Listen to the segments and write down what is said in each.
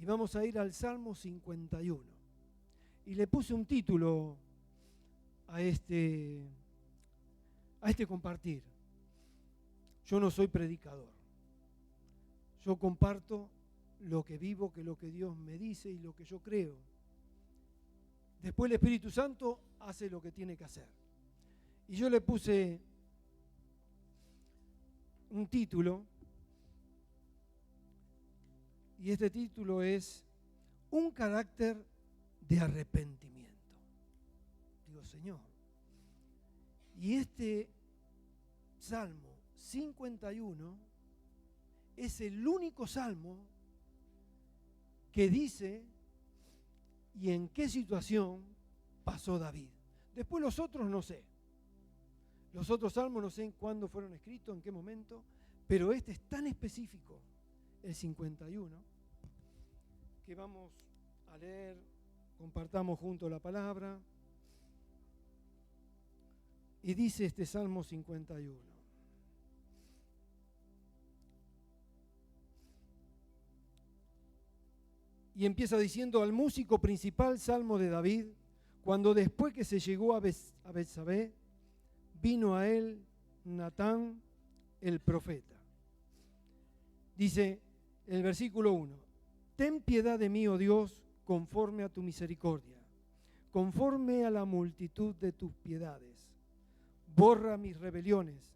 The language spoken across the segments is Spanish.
Y vamos a ir al Salmo 51. Y le puse un título a este compartir. Yo no soy predicador. Yo comparto lo que vivo, que lo que Dios me dice y lo que yo creo. Después el Espíritu Santo hace lo que tiene que hacer. Y yo le puse un título, y este título es Un carácter de arrepentimiento. Digo, Señor, y este Salmo 51 es el único salmo que dice y en qué situación pasó David. Después los otros no sé. Los otros salmos no sé en cuándo fueron escritos, en qué momento, pero este es tan específico, el 51, que vamos a leer, compartamos juntos la palabra. Y dice este Salmo 51. Y empieza diciendo: al músico principal, Salmo de David, cuando después que se llegó a Betsabé, vino a él Natán el profeta. Dice el versículo 1: ten piedad de mí, oh Dios, conforme a tu misericordia, conforme a la multitud de tus piedades. Borra mis rebeliones,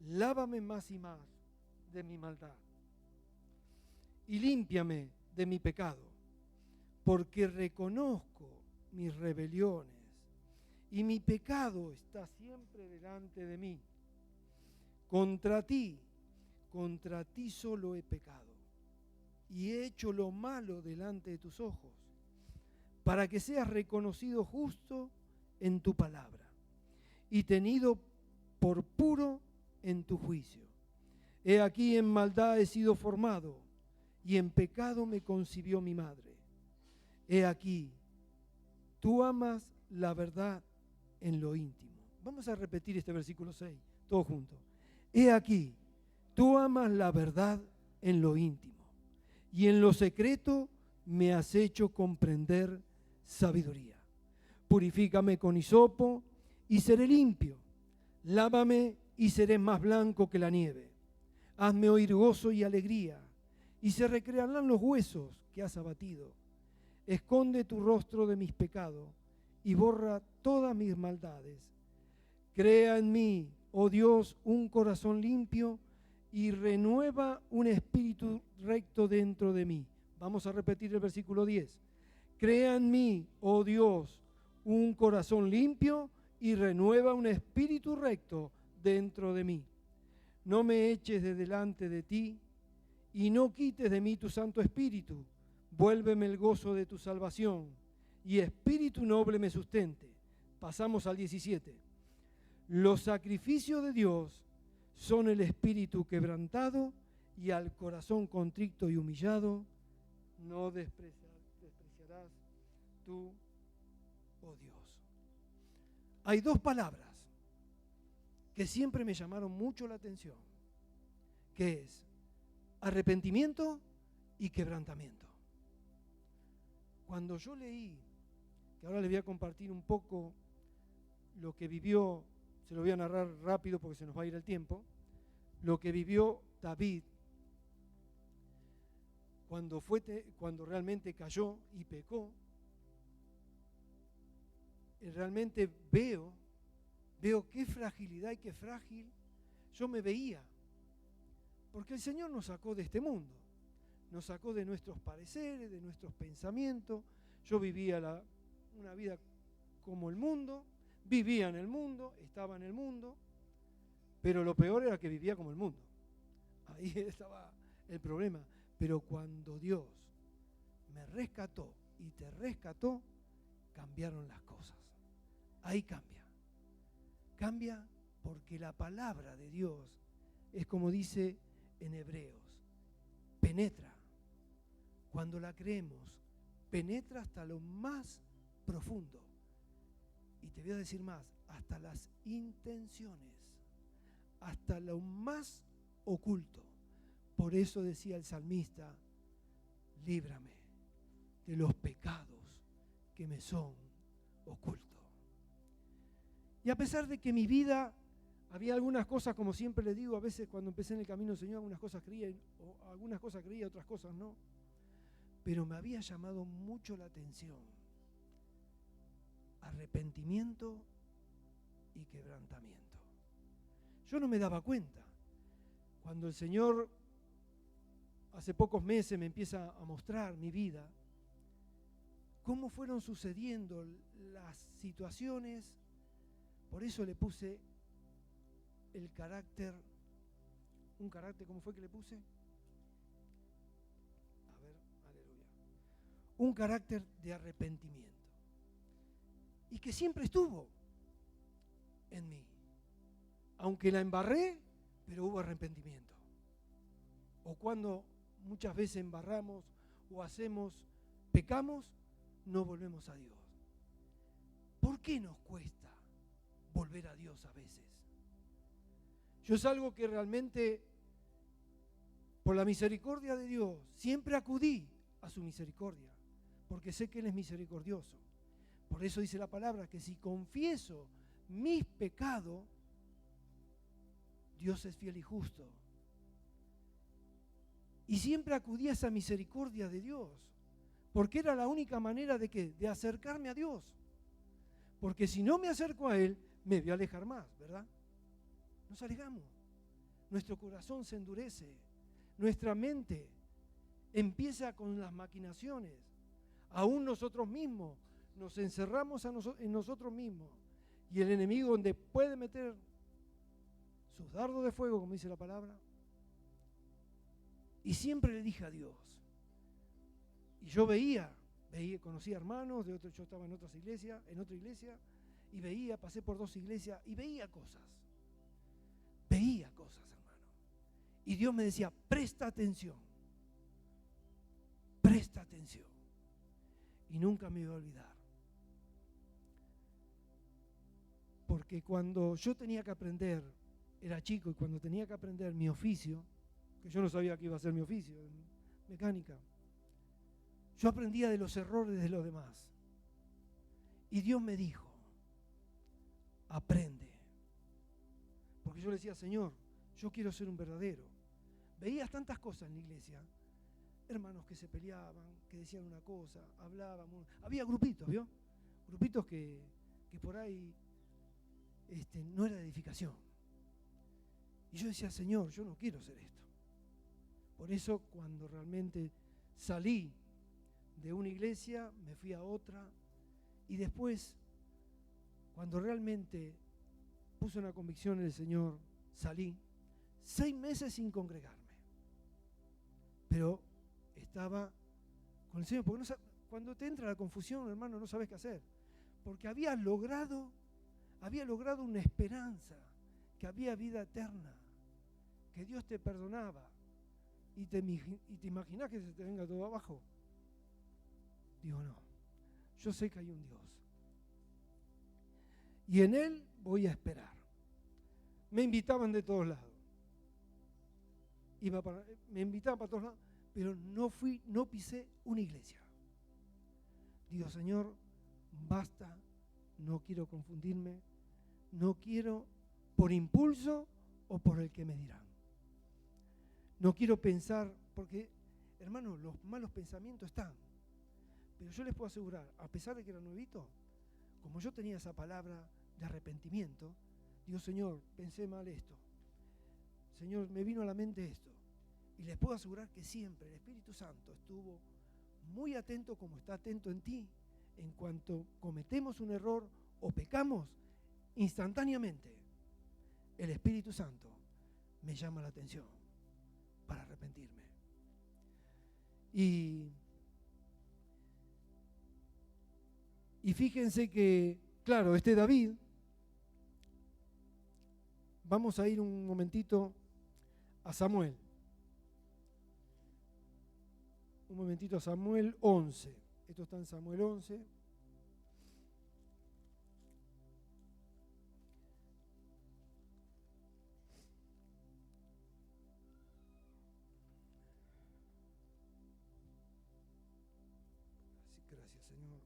lávame más y más de mi maldad, y límpiame de mi pecado, porque reconozco mis rebeliones, y mi pecado está siempre delante de mí. Contra ti solo he pecado, y he hecho lo malo delante de tus ojos, para que seas reconocido justo en tu palabra y tenido por puro en tu juicio. He aquí, en maldad he sido formado, y en pecado me concibió mi madre. He aquí, tú amas la verdad en lo íntimo. Vamos a repetir este versículo 6, todos juntos. He aquí, tú amas la verdad en lo íntimo, y en lo secreto me has hecho comprender sabiduría. Purifícame con hisopo y seré limpio. Lávame y seré más blanco que la nieve. Hazme oír gozo y alegría, y se recrearán los huesos que has abatido. Esconde tu rostro de mis pecados y borra todas mis maldades. Crea en mí, oh Dios, un corazón limpio y renueva un espíritu recto dentro de mí. Vamos a repetir el versículo 10. Crea en mí, oh Dios, un corazón limpio y renueva un espíritu recto dentro de mí. No me eches de delante de ti y no quites de mí tu Santo Espíritu. Vuélveme el gozo de tu salvación y espíritu noble me sustente. Pasamos al 17. Los sacrificios de Dios son el espíritu quebrantado, y al corazón contrito y humillado no despreciarás tú, oh Dios. Hay dos palabras que siempre me llamaron mucho la atención, que es arrepentimiento y quebrantamiento. Cuando yo leí, que ahora les voy a compartir un poco lo que vivió, se lo voy a narrar rápido porque se nos va a ir el tiempo, lo que vivió David cuando realmente cayó y pecó. Realmente veo qué fragilidad y qué frágil yo me veía, porque el Señor nos sacó de este mundo, nos sacó de nuestros pareceres, de nuestros pensamientos. Yo vivía una vida como el mundo, vivía en el mundo, estaba en el mundo, pero lo peor era que vivía como el mundo. Ahí estaba el problema. Pero cuando Dios me rescató y te rescató, cambiaron las cosas. Ahí cambia. Cambia porque la palabra de Dios es como dice en Hebreos, penetra. Cuando la creemos, penetra hasta lo más profundo. Y te voy a decir más, hasta las intenciones, hasta lo más oculto. Por eso decía el salmista, líbrame, de los pecados que me son ocultos. Y a pesar de que mi vida, había algunas cosas, como siempre les digo, a veces cuando empecé en el camino del Señor, algunas cosas creía, otras cosas no. Pero me había llamado mucho la atención arrepentimiento y quebrantamiento. Yo no me daba cuenta. Cuando el Señor hace pocos meses me empieza a mostrar mi vida, cómo fueron sucediendo las situaciones, por eso le puse el carácter, un carácter, ¿cómo fue que le puse? A ver, aleluya. Un carácter de arrepentimiento. Y que siempre estuvo en mí. Aunque la embarré, pero hubo arrepentimiento. O cuando muchas veces embarramos o pecamos, no volvemos a Dios. ¿Por qué nos cuesta volver a Dios a veces? Yo es algo que realmente, por la misericordia de Dios, siempre acudí a su misericordia, porque sé que Él es misericordioso. Por eso dice la palabra que si confieso mis pecados, Dios es fiel y justo. Y siempre acudí a esa misericordia de Dios, porque era la única manera de acercarme a Dios. Porque si no me acerco a Él, me voy a alejar más, ¿verdad? Nos alejamos. Nuestro corazón se endurece. Nuestra mente empieza con las maquinaciones. Aún nosotros mismos nos encerramos en nosotros mismos. Y el enemigo, donde puede meter sus dardos de fuego, como dice la palabra. Y siempre le dije a Dios. Y yo conocía hermanos, yo estaba en otra iglesia, y pasé por 2 iglesias y veía cosas, hermano. Y Dios me decía, presta atención. Y nunca me iba a olvidar. Porque cuando yo tenía que aprender, era chico, y cuando tenía que aprender mi oficio, que yo no sabía que iba a ser mi oficio, mecánica, yo aprendía de los errores de los demás. Y Dios me dijo, aprende. Porque yo le decía, Señor, yo quiero ser un verdadero. Veías tantas cosas en la iglesia, hermanos que se peleaban, que decían una cosa, hablaban. Había grupitos, ¿vio? Grupitos que por ahí no era de edificación. Y yo decía, Señor, yo no quiero ser esto. Por eso cuando realmente salí de una iglesia, me fui a otra, y después, cuando realmente puse una convicción en el Señor, salí 6 meses sin congregarme. Pero estaba con el Señor, porque cuando te entra la confusión, hermano, no sabes qué hacer. Porque había logrado una esperanza, que había vida eterna, que Dios te perdonaba, y te imaginás que se te venga todo abajo. Digo, no, yo sé que hay un Dios. Y en Él voy a esperar. Me invitaban de todos lados. Me invitaban para todos lados, pero no pisé una iglesia. Digo, Señor, basta, no quiero confundirme, no quiero por impulso o por el que me dirán. No quiero pensar, porque, hermano, los malos pensamientos están. Pero yo les puedo asegurar, a pesar de que era nuevito, como yo tenía esa palabra de arrepentimiento, digo, Señor, pensé mal esto. Señor, me vino a la mente esto. Y les puedo asegurar que siempre el Espíritu Santo estuvo muy atento, como está atento en ti. En cuanto cometemos un error o pecamos, instantáneamente el Espíritu Santo me llama la atención para arrepentirme. Y fíjense que, claro, David, vamos a ir un momentito a Samuel. Un momentito a Samuel 11. Esto está en Samuel 11. Señor.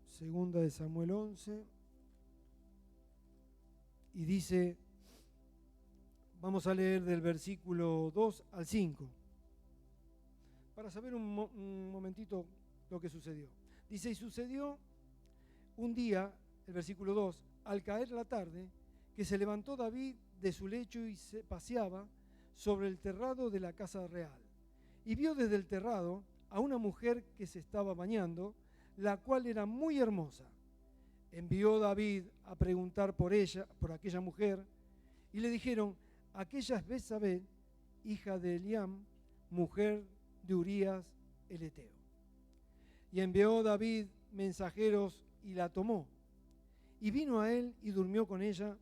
Segunda de Samuel 11. Y dice, vamos a leer del versículo 2 al 5, para saber un momentito lo que sucedió. Dice, y sucedió un día, el versículo 2, al caer la tarde, que se levantó David de su lecho y se paseaba sobre el terrado de la casa real. Y vio desde el terrado a una mujer que se estaba bañando, la cual era muy hermosa. Envió David a preguntar por ella, por aquella mujer, y le dijeron, aquella es Betsabé, hija de Eliam, mujer de Urías el Eteo. Y envió David mensajeros y la tomó. Y vino a él y durmió con ella.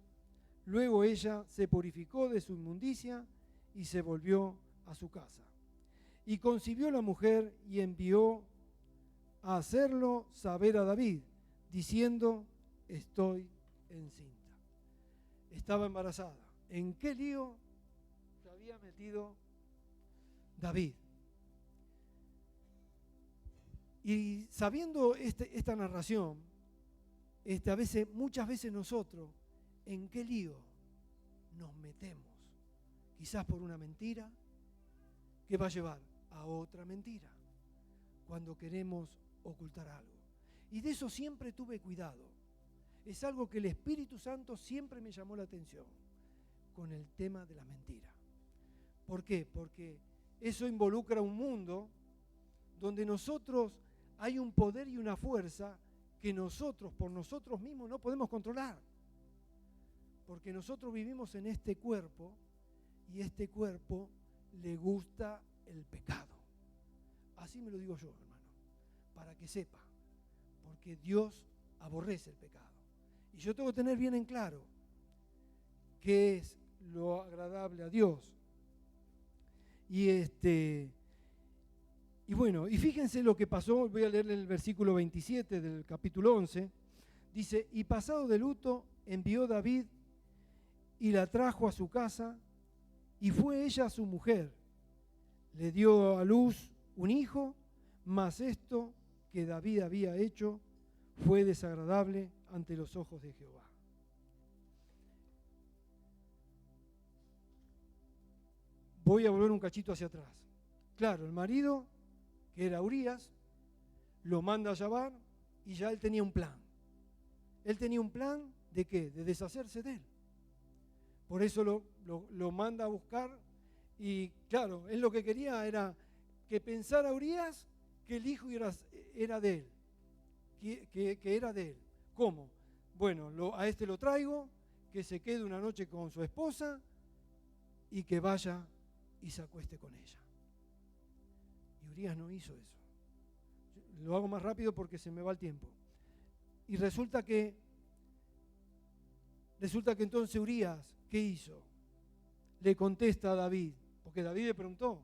Luego ella se purificó de su inmundicia y se volvió a su casa. Y concibió la mujer y envió a hacerlo saber a David, diciendo, estoy encinta. Estaba embarazada. ¿En qué lío se había metido David? Y sabiendo esta narración, muchas veces nosotros, ¿en qué lío nos metemos? Quizás por una mentira que va a llevar a otra mentira cuando queremos ocultar algo. Y de eso siempre tuve cuidado. Es algo que el Espíritu Santo siempre me llamó la atención con el tema de la mentira. ¿Por qué? Porque eso involucra un mundo donde nosotros hay un poder y una fuerza que nosotros, por nosotros mismos, no podemos controlar. Porque nosotros vivimos en este cuerpo y este cuerpo le gusta el pecado. Así me lo digo yo, hermano, para que sepa. Porque Dios aborrece el pecado. Y yo tengo que tener bien en claro qué es lo agradable a Dios. Y bueno, y fíjense lo que pasó, voy a leerle el versículo 27 del capítulo 11. Dice, y pasado de luto, envió David y la trajo a su casa, y fue ella su mujer. Le dio a luz un hijo, mas esto que David había hecho fue desagradable ante los ojos de Jehová. Voy a volver un cachito hacia atrás. Claro, el marido, que era Urías, lo manda a llamar y ya él tenía un plan. Él tenía un plan ¿de qué? De deshacerse de él. Por eso lo manda a buscar y claro, él lo que quería era que pensara Urías que el hijo era de él, que era de él. ¿Cómo? Bueno, a este lo traigo, que se quede una noche con su esposa y que vaya y se acueste con ella. Y Urías no hizo eso. Lo hago más rápido porque se me va el tiempo. Y resulta que entonces Urías, ¿qué hizo? Le contesta a David, porque David le preguntó,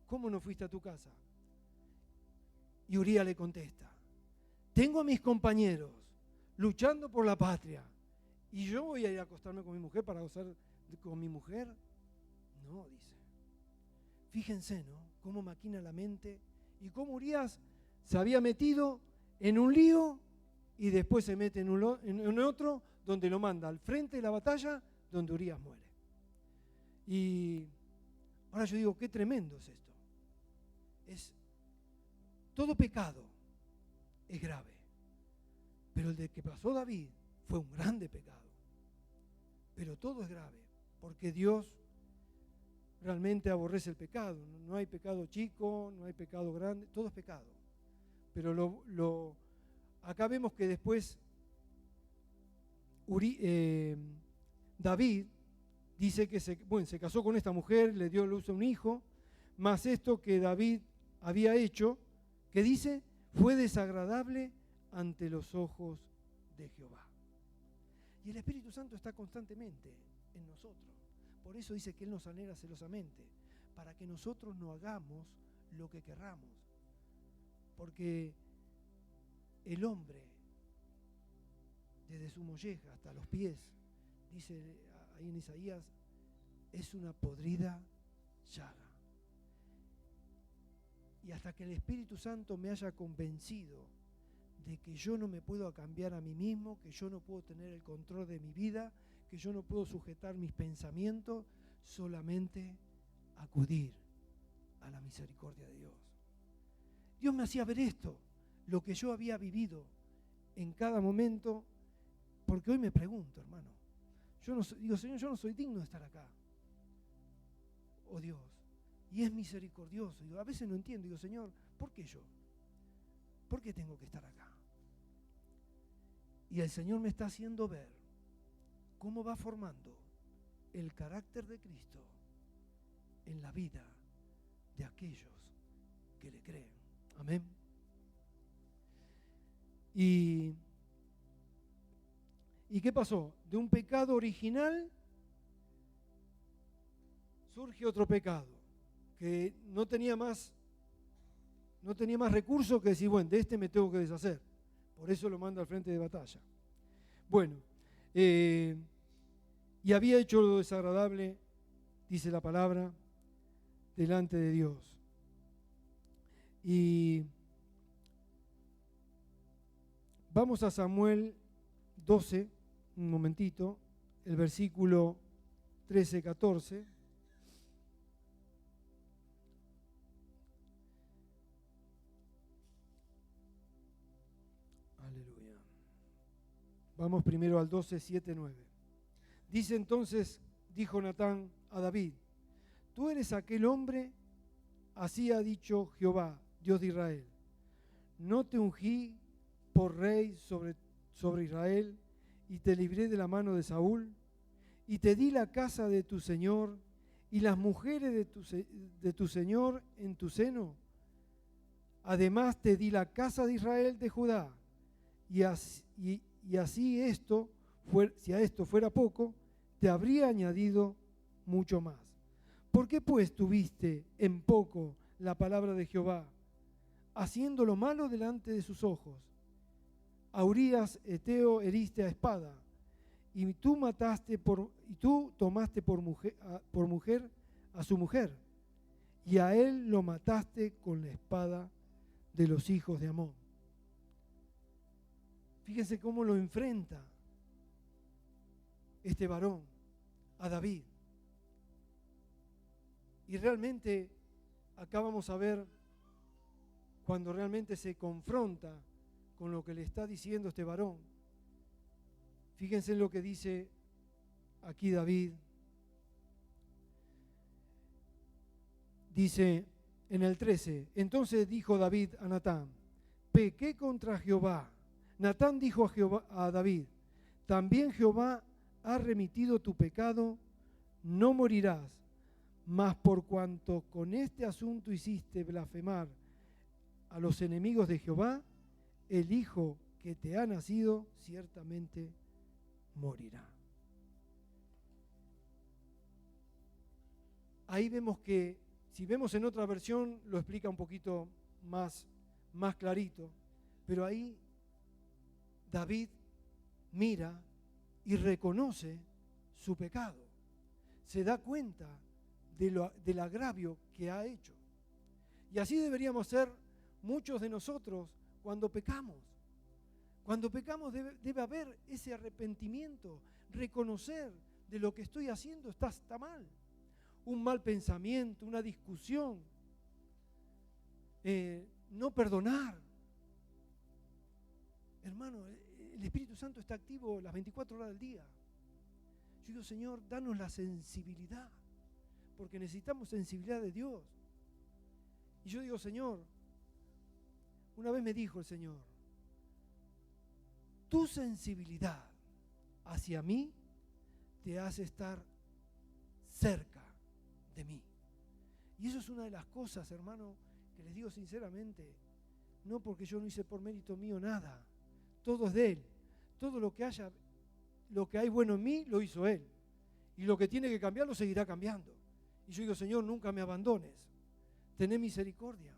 ¿cómo no fuiste a tu casa? Y Urías le contesta, tengo a mis compañeros luchando por la patria, ¿y yo voy a ir a acostarme con mi mujer para gozar con mi mujer? No, dice. Fíjense, ¿no? Cómo maquina la mente y cómo Urías se había metido en un lío y después se mete en otro donde lo manda al frente de la batalla donde Urías muere. Y ahora yo digo, qué tremendo es esto. Todo pecado es grave, pero el de que pasó David fue un grande pecado. Pero todo es grave, porque Dios realmente aborrece el pecado. No hay pecado chico, no hay pecado grande, todo es pecado. Pero acá vemos que después David dice que se casó con esta mujer, le dio a luz a un hijo, mas esto que David había hecho, que dice, fue desagradable ante los ojos de Jehová. Y el Espíritu Santo está constantemente en nosotros. Por eso dice que Él nos anhela celosamente, para que nosotros no hagamos lo que querramos. Porque el hombre, desde su molleja hasta los pies, dice ahí en Isaías, es una podrida llaga. Y hasta que el Espíritu Santo me haya convencido de que yo no me puedo cambiar a mí mismo, que yo no puedo tener el control de mi vida, que yo no puedo sujetar mis pensamientos, solamente acudir a la misericordia de Dios. Dios me hacía ver esto, lo que yo había vivido en cada momento, porque hoy me pregunto, hermano, digo, Señor, yo no soy digno de estar acá. Oh Dios, y es misericordioso. Digo, a veces no entiendo, digo, Señor, ¿por qué yo? ¿Por qué tengo que estar acá? Y el Señor me está haciendo ver cómo va formando el carácter de Cristo en la vida de aquellos que le creen. Amén. ¿Y qué pasó? De un pecado original surge otro pecado que no tenía más recursos que decir, bueno, de este me tengo que deshacer. Por eso lo manda al frente de batalla. Bueno, y había hecho lo desagradable, dice la palabra, delante de Dios. Y vamos a Samuel 12, un momentito, el versículo 13-14. Aleluya. Vamos primero al 12, 7, 9. Dice entonces, dijo Natán a David, tú eres aquel hombre, así ha dicho Jehová, Dios de Israel. No te ungí por rey sobre Israel, y te libré de la mano de Saúl, y te di la casa de tu señor, y las mujeres de tu señor en tu seno. Además te di la casa de Israel de Judá, y así esto, si a esto fuera poco, te habría añadido mucho más. ¿Por qué pues tuviste en poco la palabra de Jehová, haciendo lo malo delante de sus ojos? A Urías Eteo heriste a espada, y tú tomaste por mujer a su mujer, y a él lo mataste con la espada de los hijos de Amón. Fíjense cómo lo enfrenta este varón a David. Y realmente acá vamos a ver cuando realmente se confronta con lo que le está diciendo este varón. Fíjense en lo que dice aquí David. Dice en el 13, entonces dijo David a Natán, pequé contra Jehová. Natán dijo a David, también Jehová ha remitido tu pecado, no morirás, mas por cuanto con este asunto hiciste blasfemar a los enemigos de Jehová, el hijo que te ha nacido ciertamente morirá. Ahí vemos que, si vemos en otra versión, lo explica un poquito más clarito, pero ahí David mira y reconoce su pecado, se da cuenta del agravio que ha hecho. Y así deberíamos ser muchos de nosotros cuando pecamos. Cuando pecamos debe haber ese arrepentimiento, reconocer de lo que estoy haciendo está mal. Un mal pensamiento, una discusión, no perdonar. Hermano, el Espíritu Santo está activo las 24 horas del día. Yo digo, Señor, danos la sensibilidad, porque necesitamos sensibilidad de Dios. Y yo digo, Señor, una vez me dijo el Señor, tu sensibilidad hacia mí te hace estar cerca de mí. Y eso es una de las cosas, hermano, que les digo sinceramente, no porque yo no hice por mérito mío nada, todo es de Él. Todo lo que hay bueno en mí, lo hizo Él. Y lo que tiene que cambiar, lo seguirá cambiando. Y yo digo, Señor, nunca me abandones. Tené misericordia.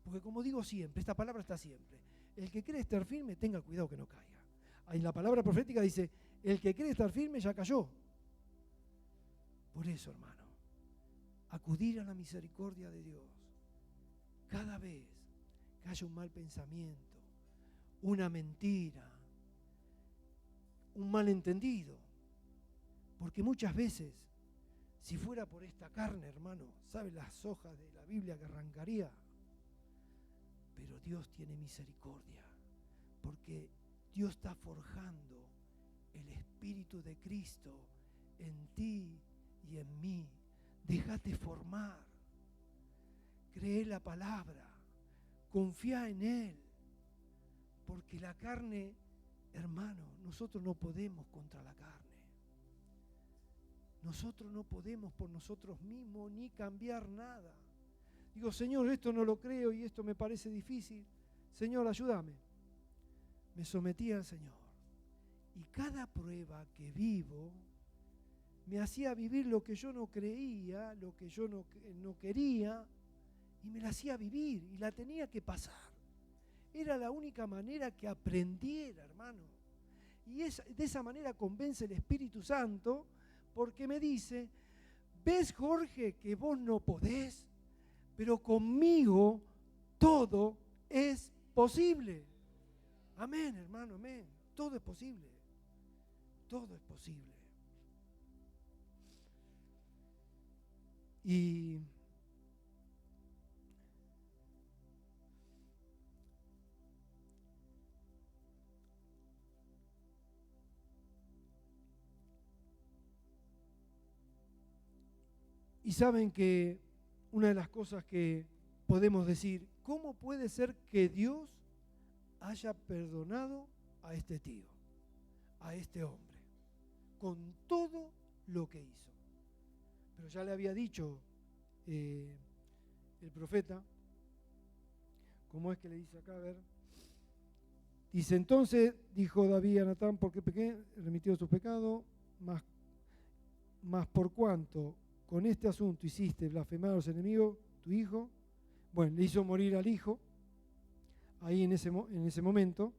Porque como digo siempre, esta palabra está siempre. El que cree estar firme, tenga cuidado que no caiga. Ahí la palabra profética dice, el que cree estar firme ya cayó. Por eso, hermano, acudir a la misericordia de Dios. cada vez que haya un mal pensamiento, una mentira, un malentendido, porque muchas veces, si fuera por esta carne, hermano, ¿sabe las hojas de la Biblia que arrancaría? Pero Dios tiene misericordia, porque Dios está forjando el Espíritu de Cristo en ti y en mí. Déjate formar, cree la palabra, confía en Él, porque la carne, hermano, nosotros no podemos contra la carne. Nosotros no podemos por nosotros mismos ni cambiar nada. Digo, Señor, esto no lo creo y esto me parece difícil. Señor, ayúdame. Me sometí al Señor. Y cada prueba que vivo me hacía vivir lo que yo no creía, lo que yo no quería, y me la hacía vivir y la tenía que pasar. Era la única manera que aprendiera, hermano. Y de esa manera convence el Espíritu Santo, porque me dice, ¿ves, Jorge, que vos no podés? Pero conmigo todo es posible. Amén, hermano, amén. Todo es posible. Todo es posible. Y saben que una de las cosas que podemos decir, ¿cómo puede ser que Dios haya perdonado a este tío, a este hombre, con todo lo que hizo? Pero ya le había dicho el profeta, ¿cómo es que le dice acá? A ver. Dice, entonces dijo David a Natán, ¿por qué pequé? Remitió sus pecados, más por cuanto con este asunto hiciste blasfemar a los enemigos, tu hijo. Bueno, le hizo morir al hijo, ahí en ese momento.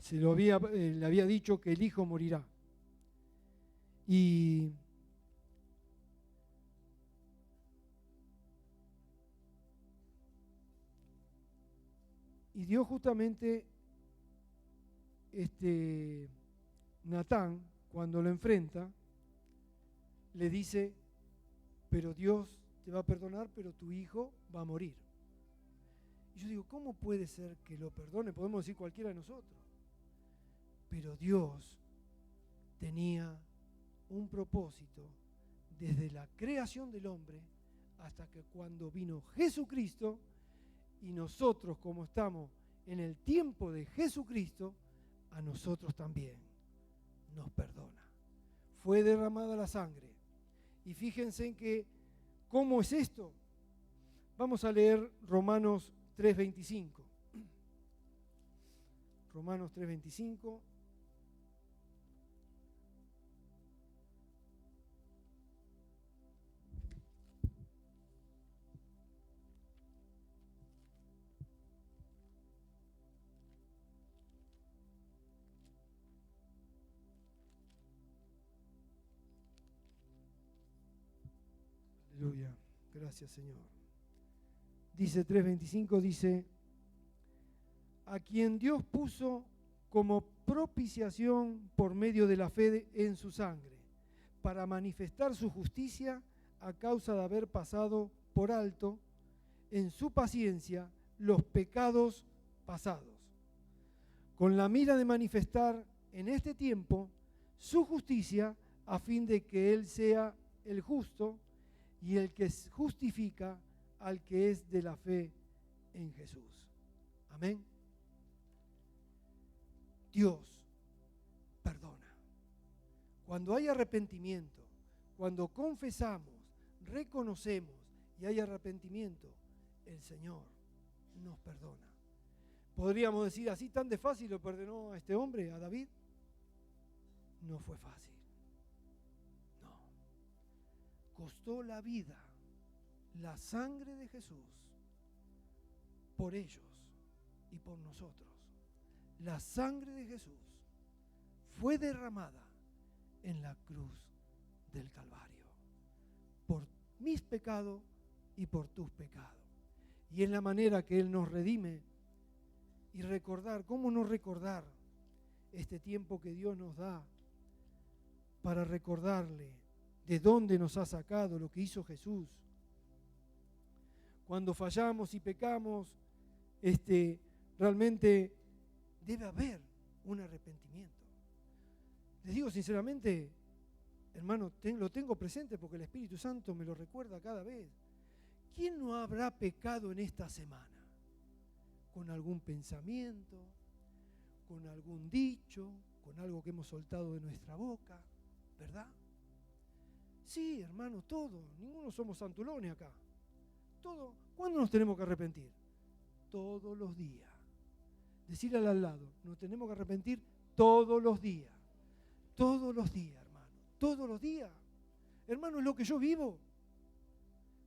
Le había dicho que el hijo morirá. Y Dios justamente, Natán, cuando lo enfrenta, le dice, pero Dios te va a perdonar, pero tu hijo va a morir. Y yo digo, ¿cómo puede ser que lo perdone? Podemos decir cualquiera de nosotros. Pero Dios tenía un propósito desde la creación del hombre hasta que cuando vino Jesucristo, y nosotros, como estamos en el tiempo de Jesucristo, a nosotros también nos perdona. Fue derramada la sangre. Y fíjense en que, ¿cómo es esto? Vamos a leer Romanos 3:25. Romanos 3:25. Aleluya, gracias Señor. Dice 3:25, dice, a quien Dios puso como propiciación por medio de la fe en su sangre, para manifestar su justicia a causa de haber pasado por alto en su paciencia los pecados pasados, con la mira de manifestar en este tiempo su justicia, a fin de que Él sea el justo y el que justifica al que es de la fe en Jesús. Amén. Dios perdona. Cuando hay arrepentimiento, cuando confesamos, reconocemos y hay arrepentimiento, el Señor nos perdona. Podríamos decir, así tan de fácil lo perdonó a este hombre, a David. No fue fácil. No. Costó la vida, la sangre de Jesús, por ellos y por nosotros. La sangre de Jesús fue derramada en la cruz del Calvario, por mis pecados y por tus pecados. Y es la manera que Él nos redime. Y recordar, ¿cómo no recordar este tiempo que Dios nos da para recordarle de dónde nos ha sacado, lo que hizo Jesús? Cuando fallamos y pecamos, realmente debe haber un arrepentimiento. Les digo sinceramente, hermano, lo tengo presente porque el Espíritu Santo me lo recuerda cada vez. ¿Quién no habrá pecado en esta semana? Con algún pensamiento, con algún dicho, con algo que hemos soltado de nuestra boca, ¿verdad? Sí, hermano, todo. Ninguno somos santulones acá. Todo. ¿Cuándo nos tenemos que arrepentir? Todos los días. Decirle al lado, nos tenemos que arrepentir todos los días. Todos los días, hermano. Todos los días. Hermano, es lo que yo vivo.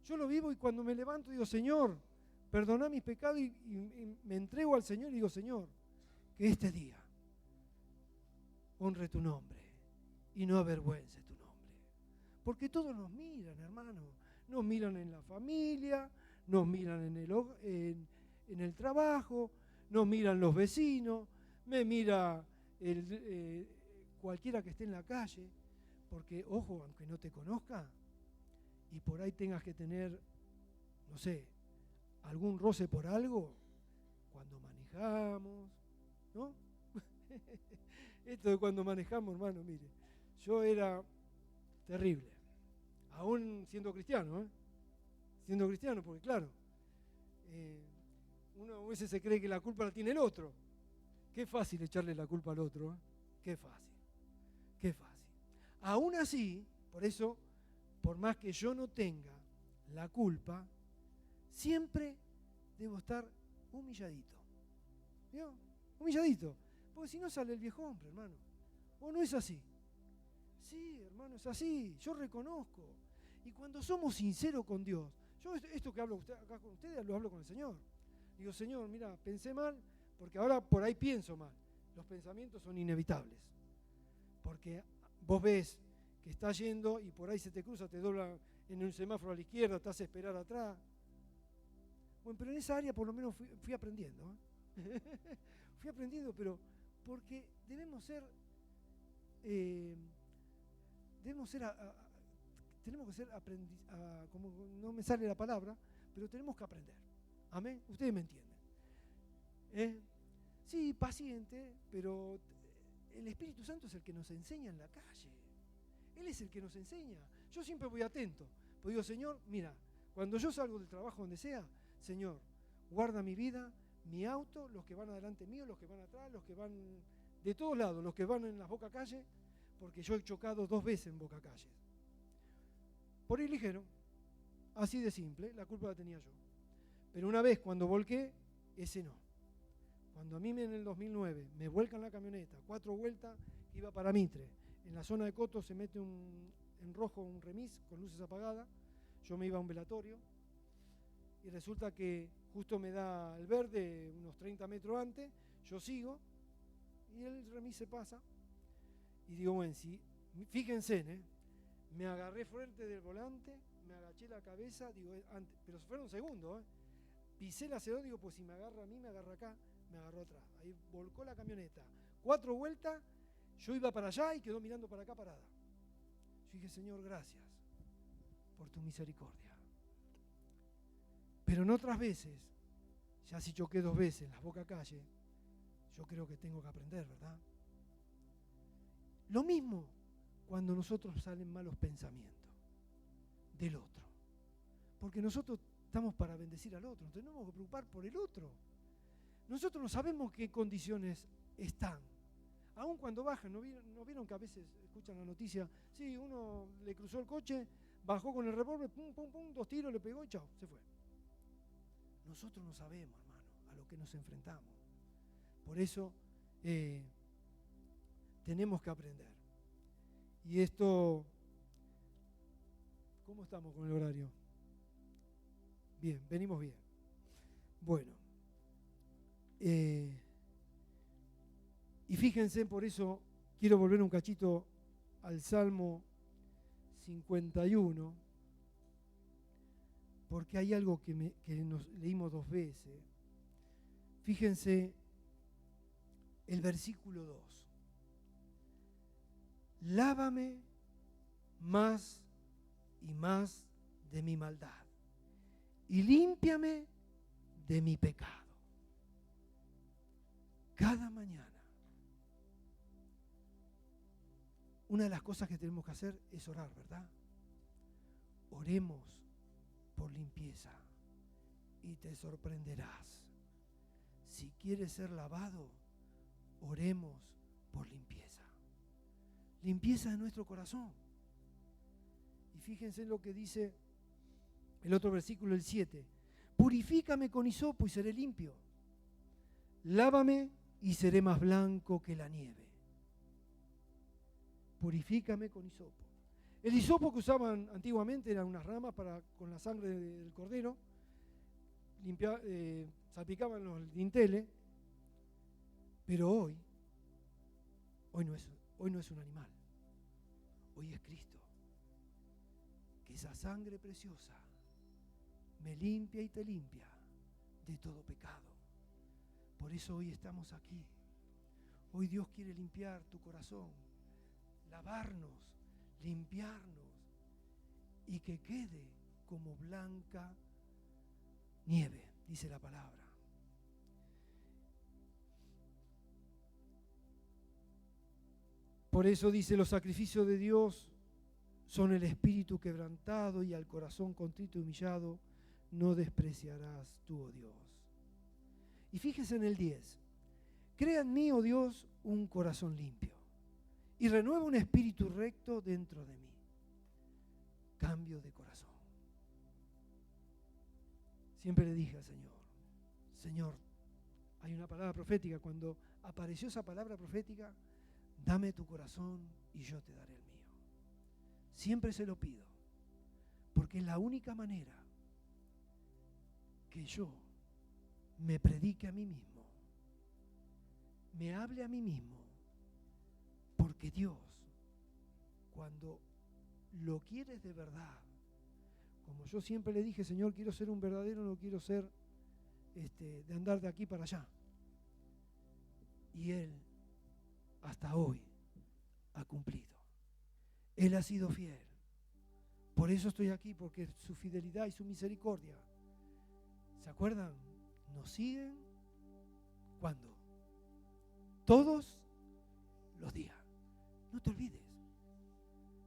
Yo lo vivo y cuando me levanto digo, Señor, perdona mis pecados y me entrego al Señor y digo, Señor, que este día honre tu nombre y no avergüence tu nombre. Porque todos nos miran, hermano. Nos miran en la familia, nos miran en el trabajo, nos miran los vecinos, me mira cualquiera que esté en la calle. Porque, ojo, aunque no te conozca y por ahí tengas que tener, no sé, algún roce por algo, cuando manejamos, ¿no? Esto de cuando manejamos, hermano, mire, yo era terrible, aún siendo cristiano, porque claro, uno a veces se cree que la culpa la tiene el otro. Qué fácil echarle la culpa al otro, ¿eh? Qué fácil, qué fácil. Aún así, por eso, por más que yo no tenga la culpa, siempre debo estar humilladito. ¿Vio? Humilladito. Porque si no sale el viejo hombre, hermano. ¿O no es así? Sí, hermano, es así. Yo reconozco. Y cuando somos sinceros con Dios, yo esto que hablo acá con ustedes, lo hablo con el Señor. Digo, Señor, mira, pensé mal, porque ahora por ahí pienso mal. Los pensamientos son inevitables. Porque vos ves que está yendo y por ahí se te cruza, te dobla en un semáforo a la izquierda, te hace esperar atrás. Bueno, pero en esa área por lo menos fui aprendiendo. Fui aprendiendo, pero porque tenemos que ser como no me sale la palabra, pero tenemos que aprender. Amén. Ustedes me entienden. Sí, paciente, pero el Espíritu Santo es el que nos enseña en la calle. Él es el que nos enseña. Yo siempre voy atento. Pues digo, Señor, mira, cuando yo salgo del trabajo donde sea, Señor, guarda mi vida, mi auto, los que van adelante mío, los que van atrás, los que van de todos lados, los que van en las Boca Calles, porque yo he chocado 2 veces en Boca Calles. Por ir ligero, así de simple, la culpa la tenía yo. Pero una vez cuando volqué, ese no. Cuando a mí en el 2009 me vuelcan la camioneta, 4 vueltas, iba para Mitre, en la zona de Coto se mete en rojo un remis con luces apagadas, yo me iba a un velatorio, y resulta que justo me da el verde unos 30 metros antes, yo sigo y el remis se pasa y digo, bueno, fíjense, me agarré fuerte del volante, me agaché la cabeza, digo, pero fueron segundos, pisé el acelerador, digo, pues si me agarra a mí, me agarra acá, me agarró atrás, ahí volcó la camioneta, 4 vueltas, yo iba para allá y quedó mirando para acá parada. Yo dije, Señor, gracias por tu misericordia. Pero en otras veces, ya si choqué 2 veces en las Boca Calle, yo creo que tengo que aprender, ¿verdad? Lo mismo cuando nosotros salen malos pensamientos del otro. Porque nosotros estamos para bendecir al otro, nos tenemos que preocupar por el otro. Nosotros no sabemos qué condiciones están. Aún cuando bajan, ¿no vieron que a veces escuchan la noticia? Sí, uno le cruzó el coche, bajó con el revólver, pum, pum, pum, 2 tiros, le pegó y chao, se fue. Nosotros no sabemos, hermano, a lo que nos enfrentamos. Por eso tenemos que aprender. Y esto, ¿cómo estamos con el horario? Bien, venimos bien. Bueno. Y fíjense, por eso quiero volver un cachito al Salmo 51, porque hay algo que nos leímos 2 veces. Fíjense el versículo 2. Lávame más y más de mi maldad y límpiame de mi pecado. Cada mañana. Una de las cosas que tenemos que hacer es orar, ¿verdad? Oremos por limpieza y te sorprenderás. Si quieres ser lavado, oremos por limpieza. Limpieza de nuestro corazón. Y fíjense lo que dice el otro versículo, el 7. Purifícame con hisopo y seré limpio. Lávame y seré más blanco que la nieve. Purifícame con hisopo. El hisopo que usaban antiguamente eran unas ramas con la sangre del cordero, salpicaban los dinteles, pero hoy no es un animal, hoy es Cristo, que esa sangre preciosa me limpia y te limpia de todo pecado. Por eso hoy estamos aquí. Hoy Dios quiere limpiar tu corazón, lavarnos, limpiarnos y que quede como blanca nieve, dice la palabra. Por eso dice, los sacrificios de Dios son el espíritu quebrantado y al corazón contrito y humillado no despreciarás tú, oh Dios. Y fíjese en el 10. Crea en mí, oh Dios, un corazón limpio y renueva un espíritu recto dentro de mí. Cambio de corazón. Siempre le dije al Señor, Señor, hay una palabra profética. Cuando apareció esa palabra profética, dame tu corazón y yo te daré el mío. Siempre se lo pido, porque es la única manera que yo me predique a mí mismo, me hable a mí mismo, porque Dios, cuando lo quieres de verdad, como yo siempre le dije, Señor, quiero ser un verdadero, no quiero ser de andar de aquí para allá. Y Él, hasta hoy, ha cumplido. Él ha sido fiel. Por eso estoy aquí, porque su fidelidad y su misericordia, ¿se acuerdan? Nos siguen, ¿cuándo? Todos los días. No te olvides,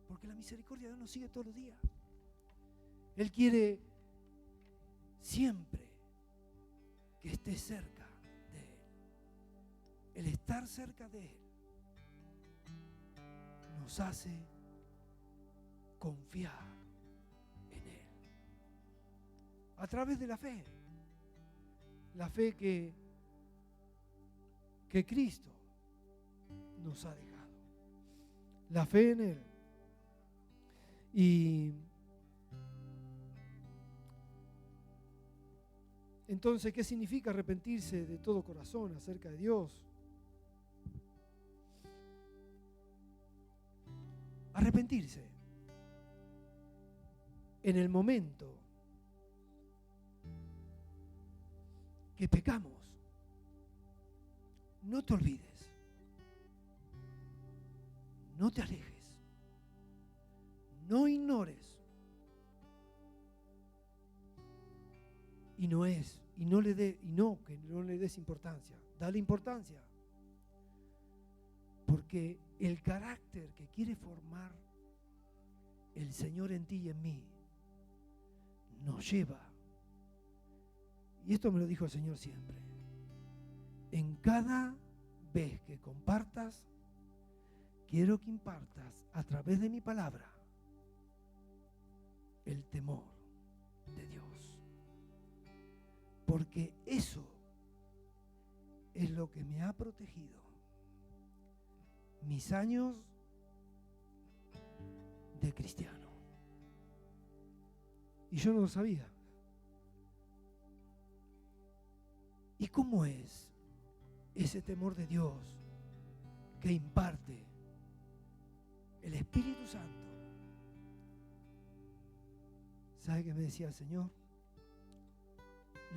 porque la misericordia de Dios nos sigue todos los días. Él quiere siempre que estés cerca de Él. El estar cerca de Él nos hace confiar en Él. A través de la fe. La fe que Cristo nos ha dejado. La fe en Él. Y entonces, ¿qué significa arrepentirse de todo corazón acerca de Dios? Arrepentirse en el momento que pecamos. No te olvides, no te alejes, no ignores que no le des importancia. Dale importancia, porque el carácter que quiere formar el Señor en ti y en mí nos lleva, y esto me lo dijo el Señor siempre, en cada vez que compartas, quiero que impartas a través de mi palabra el temor de Dios. Porque eso es lo que me ha protegido mis años de cristiano. Y yo no lo sabía. ¿Y cómo es ese temor de Dios que imparte el Espíritu Santo? ¿Sabe qué me decía el Señor?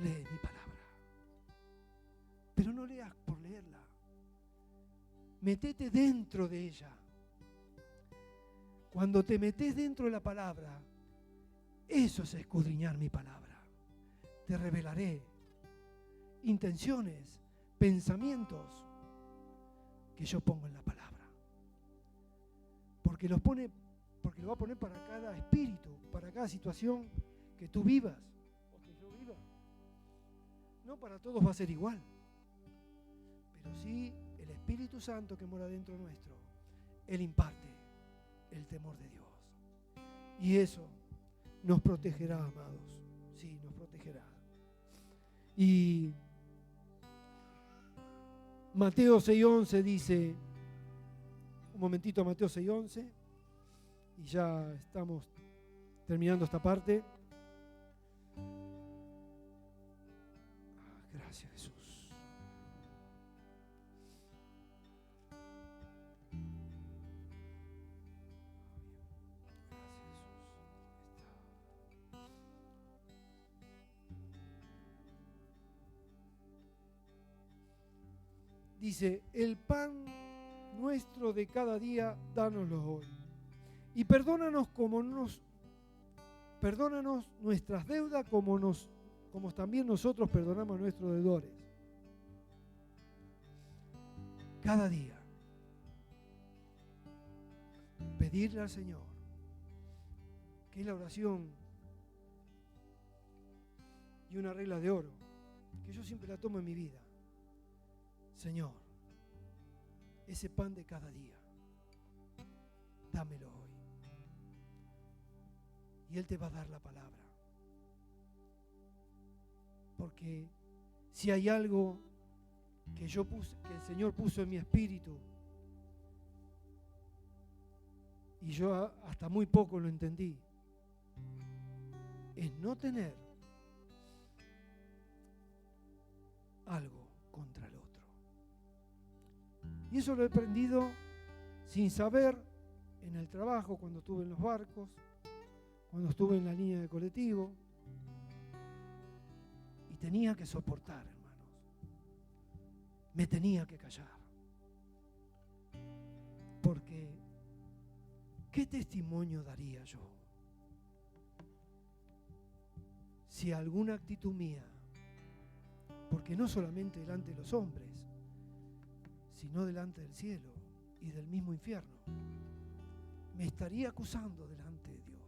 lee mi palabra. Pero no leas por leerla. Metete dentro de ella. Cuando te metes dentro de la palabra, eso es escudriñar mi palabra. Te revelaré intenciones, pensamientos que yo pongo en la palabra. Porque lo va a poner para cada espíritu, para cada situación que tú vivas o que yo viva. No para todos va a ser igual. Pero sí el Espíritu Santo que mora dentro nuestro, Él imparte el temor de Dios. Y eso nos protegerá, amados. Sí, nos protegerá. Y Mateo 6:11 dice, un momentito, Mateo 6:11, y ya estamos terminando esta parte. Gracias, Jesús. Dice, el pan nuestro de cada día, dánoslo hoy. Y perdónanos nuestras deudas como también nosotros perdonamos a nuestros deudores. Cada día. Pedirle al Señor, que es la oración y una regla de oro, que yo siempre la tomo en mi vida. Señor, ese pan de cada día, dámelo hoy. Y Él te va a dar la palabra. Porque si hay algo que el Señor puso en mi espíritu, y yo hasta muy poco lo entendí, es no tener algo contra el otro. Y eso lo he aprendido sin saber en el trabajo, cuando estuve en los barcos, cuando estuve en la línea de colectivo, y tenía que soportar, hermanos. Me tenía que callar. Porque, ¿qué testimonio daría yo si alguna actitud mía, porque no solamente delante de los hombres, sino delante del cielo y del mismo infierno, me estaría acusando delante de Dios?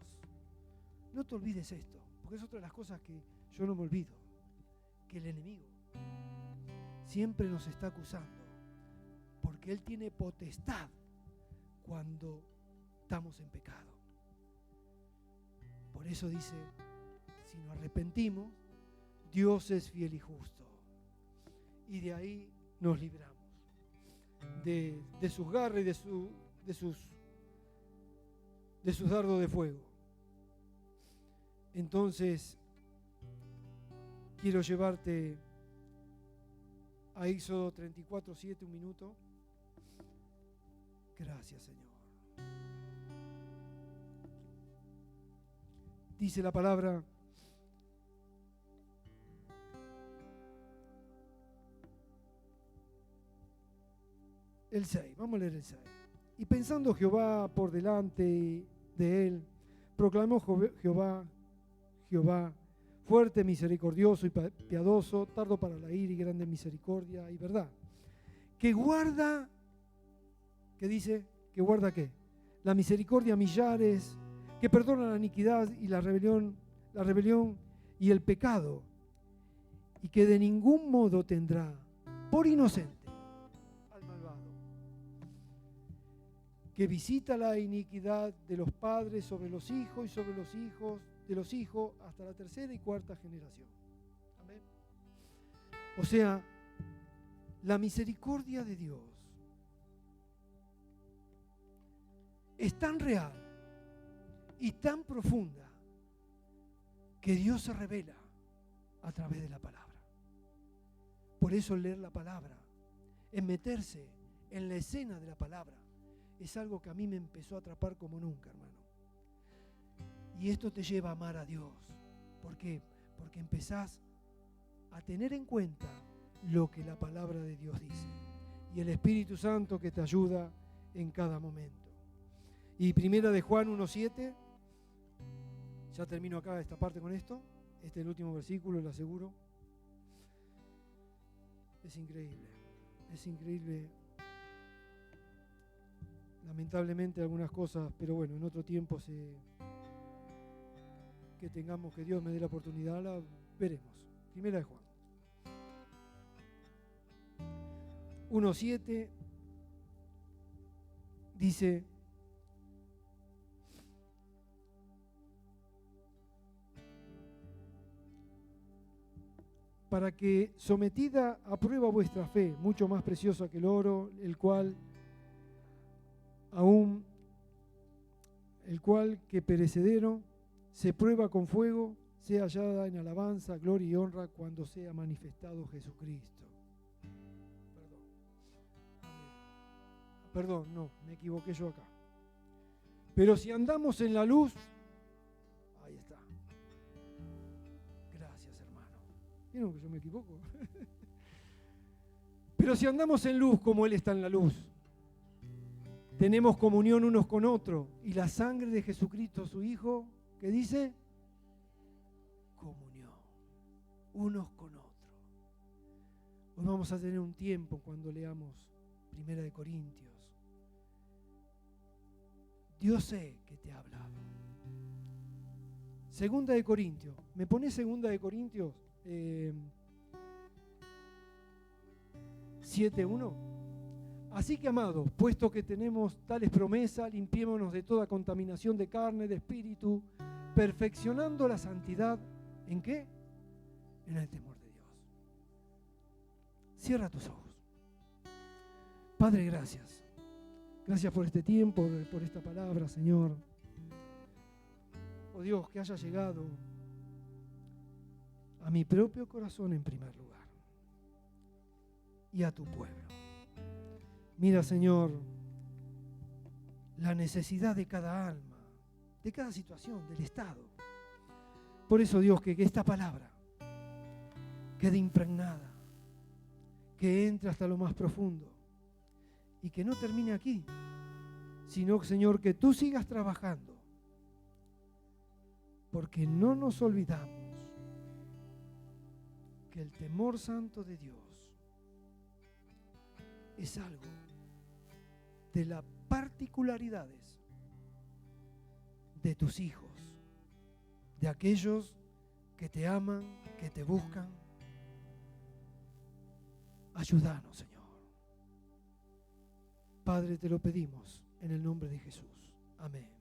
No te olvides esto, porque es otra de las cosas que yo no me olvido, que el enemigo siempre nos está acusando, porque él tiene potestad cuando estamos en pecado. Por eso dice, si nos arrepentimos, Dios es fiel y justo, y de ahí nos libramos de sus garras y de sus dardos de fuego. Entonces, quiero llevarte a Éxodo 34:7, un minuto. Gracias, Señor. Dice la palabra: el 6, vamos a leer el 6. Y pensando Jehová por delante de él, proclamó Jehová, fuerte, misericordioso y piadoso, tardo para la ira y grande misericordia y verdad, que guarda, ¿qué dice? ¿Que guarda qué? La misericordia a millares, que perdona la iniquidad y la rebelión y el pecado, y que de ningún modo tendrá por inocente al malvado, que visita la iniquidad de los padres sobre los hijos y sobre los hijos de los hijos hasta la tercera y cuarta generación. Amén. O sea, la misericordia de Dios es tan real y tan profunda que Dios se revela a través de la palabra. Por eso leer la palabra, en meterse en la escena de la palabra, es algo que a mí me empezó a atrapar como nunca, hermano. Y esto te lleva a amar a Dios. ¿Por qué? Porque empezás a tener en cuenta lo que la palabra de Dios dice. Y el Espíritu Santo que te ayuda en cada momento. Y primera de Juan 1:7, ya termino acá esta parte con esto. Este es el último versículo, lo aseguro. Es increíble. Lamentablemente algunas cosas, pero bueno, en otro tiempo que tengamos, que Dios me dé la oportunidad, la veremos. Primera de Juan 1:7 dice: para que, sometida a prueba vuestra fe, mucho más preciosa que el oro, el cual que perecedero se prueba con fuego, sea hallada en alabanza, gloria y honra cuando sea manifestado Jesucristo. Perdón, no, me equivoqué yo acá. Pero si andamos en la luz, ahí está. Gracias, hermano. ¿Vieron que yo me equivoco? Pero si andamos en luz como Él está en la luz, tenemos comunión unos con otros, y la sangre de Jesucristo, su Hijo, ¿qué dice? Comunión, unos con otros. Hoy vamos a tener un tiempo cuando leamos Primera de Corintios. Dios sé que te ha hablado. Segunda de Corintios. ¿Me pones Segunda de Corintios 7:1? Así que, amados, puesto que tenemos tales promesas, limpiémonos de toda contaminación de carne, de espíritu, perfeccionando la santidad. ¿En qué? En el temor de Dios. Cierra tus ojos. Padre, gracias. Gracias por este tiempo, por esta palabra, Señor. Oh Dios, que haya llegado a mi propio corazón en primer lugar y a tu pueblo. Mira, Señor, la necesidad de cada alma, de cada situación, del Estado. Por eso, Dios, que esta palabra quede impregnada, que entre hasta lo más profundo y que no termine aquí, sino, Señor, que tú sigas trabajando, porque no nos olvidamos que el temor santo de Dios es algo de las particularidades de tus hijos, de aquellos que te aman, que te buscan. Ayúdanos, Señor. Padre, te lo pedimos en el nombre de Jesús. Amén.